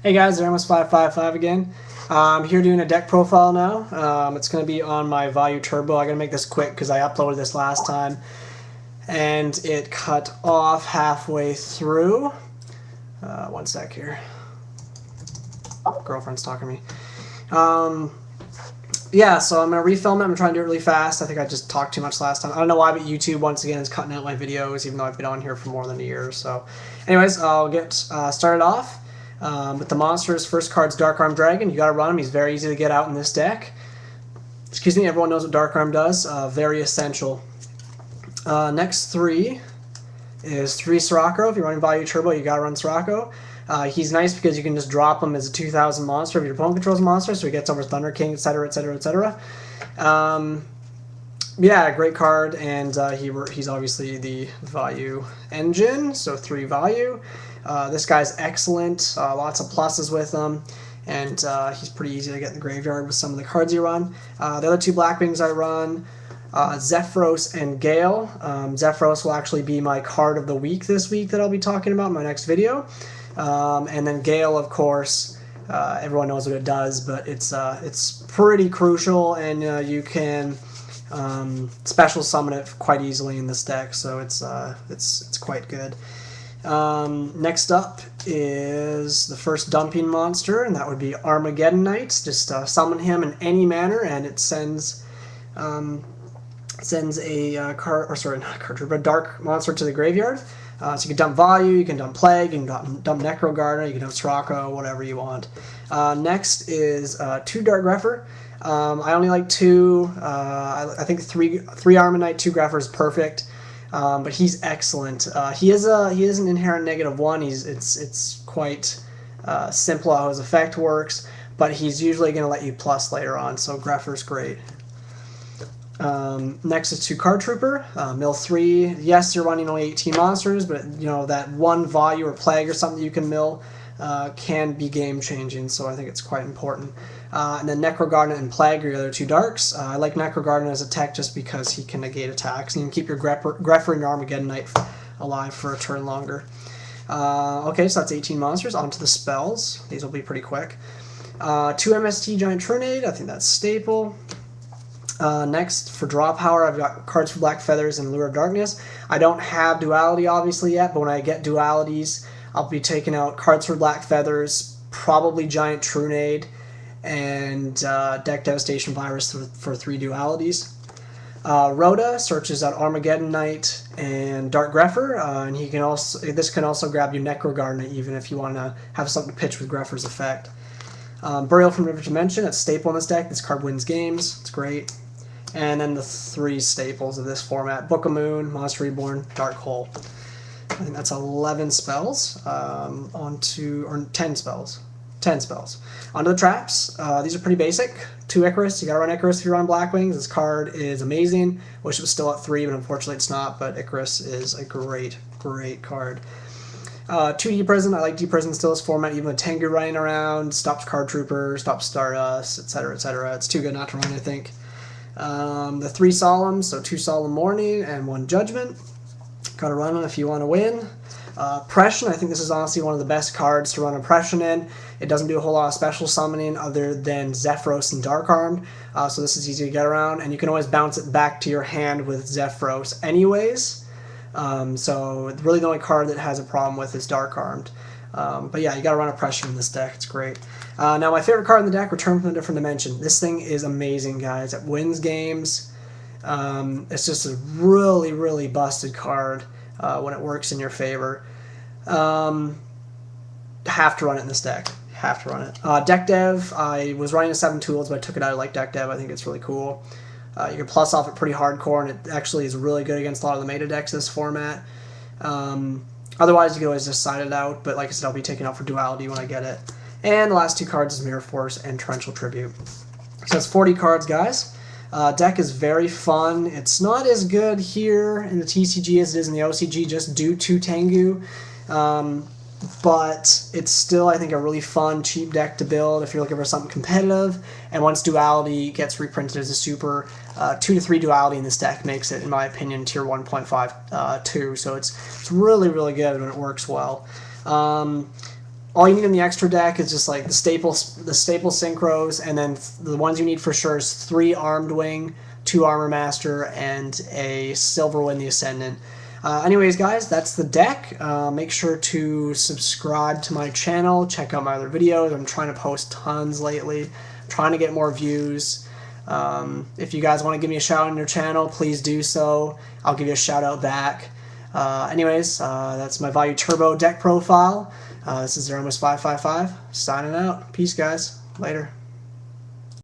Hey guys, Ramos555 again. I'm here doing a deck profile now. It's going to be on my Vayu Turbo. I'm going to make this quick because I uploaded this last time and it cut off halfway through. One sec here. Girlfriend's talking to me. Yeah, so I'm going to refilm it. I'm trying to do it really fast. I think I just talked too much last time. I don't know why, but YouTube, once again, is cutting out my videos, even though I've been on here for more than a year. So anyways, I'll get started off. With the monsters, first card's Dark Arm Dragon. You gotta run him. He's very easy to get out in this deck. Excuse me, everyone knows what Dark Arm does. Very essential. Next three is 3 Sirocco. If you're running Vayu Turbo, you gotta run Sirocco. He's nice because you can just drop him as a 2,000 monster if your opponent controls a monster, so he gets over Thunder King, etc., etc., etc. Yeah, great card, and he's obviously the Vayu engine, so 3 Vayu. This guy's excellent, lots of pluses with him, and he's pretty easy to get in the graveyard with some of the cards you run. The other 2 Blackwings I run, Zephyros and Gale. Zephyros will actually be my card of the week this week that I'll be talking about in my next video. And then Gale, of course, everyone knows what it does, but it's pretty crucial, and you can special summon it quite easily in this deck, so it's quite good. Next up is the first dumping monster, and that would be Armageddon Knight. Just summon him in any manner, and it sends a dark monster to the graveyard. So you can dump Vayu, you can dump Plague, you can dump Necro Gardna, you can dump Sirocco, whatever you want. Next is 2 Dark Grepher. I only like 2. I think 3 Armageddon Knight, 2 Grepher is perfect. But he's excellent. He is an inherent -1. It's quite simple how his effect works, but he's usually going to let you plus later on. So Grepher's great. Next is 2 Card Trooper, mill 3. Yes, you're running only 18 monsters, but you know that 1 Vayu or Plague or something you can mill can be game changing. So I think it's quite important. And then Necro Gardna and Plague are the other 2 darks. I like Necro Gardna as a tech just because he can negate attacks, and you can keep your Grepher and your Armageddon Knight alive for a turn longer. Okay, so that's 18 monsters. On to the spells. These will be pretty quick. 2 MST Giant Trunade. I think that's staple. Next, for draw power, I've got cards for Black Feathers and Allure of Darkness. I don't have Duality, obviously, yet, but when I get Dualities, I'll be taking out cards for Black Feathers, probably Giant Trunade, and deck Devastation Virus for 3 Dualities. Rhoda searches out Armageddon Knight and Dark Grepher, and this can also grab you Necro Gardna even if you want to have something to pitch with Grepher's effect. Burial from River Dimension, that's staple in this deck. This card wins games. It's great. And then the 3 staples of this format: Book of Moon, Monster Reborn, Dark Hole. I think that's 11 spells. 10 spells. 10 spells. Onto the traps. These are pretty basic. 2 Icarus. You gotta run Icarus if you're on Blackwings. This card is amazing. Wish it was still at 3, but unfortunately it's not. But Icarus is a great, great card. 2 D-Prison. I like D-Prison still as format, even with Tengu running around. Stops Card Trooper, stops Stardust, etc., etc. It's too good not to run, I think. The 3 Solemns, so 2 Solemn Warning and 1 Judgment. Gotta run them if you want to win. Oppression, I think this is honestly one of the best cards to run Oppression in. It doesn't do a whole lot of special summoning other than Zephyros and Dark Armed, so this is easy to get around, and you can always bounce it back to your hand with Zephyros anyways. So really the only card that has a problem with is Dark Armed. But yeah, you gotta run Oppression in this deck. It's great. Now my favorite card in the deck, Return from a Different Dimension. This thing is amazing, guys. It wins games. It's just a really, really busted card when it works in your favor. Have to run it in this deck. Have to run it. Deck Dev, I was running a 7 tools, but I took it out. I like Deck Dev. I think it's really cool. You can plus off it pretty hardcore, and it actually is really good against a lot of the meta decks in this format. Otherwise, you can always just side it out, but like I said, I'll be taking out for Duality when I get it. And the last 2 cards is Mirror Force and Torrential Tribute. So that's 40 cards, guys. Deck is very fun. It's not as good here in the TCG as it is in the OCG, just due to Tengu. But it's still, I think, a really fun, cheap deck to build if you're looking for something competitive. And once Duality gets reprinted as a super, 2 to 3 Duality in this deck makes it, in my opinion, tier 1.5 2. So it's really, really good when it works well. all you need in the extra deck is just like the staple synchros, and then the ones you need for sure is 3 Armed Wing, 2 Armor Master, and a Silverwind the Ascendant. Anyways, guys, that's the deck. Make sure to subscribe to my channel. Check out my other videos. I'm trying to post tons lately. I'm trying to get more views. If you guys want to give me a shout out on your channel, please do so. I'll give you a shout out back. Anyways, that's my Vayu Turbo deck profile. This is Zeromos555 signing out. Peace, guys. Later.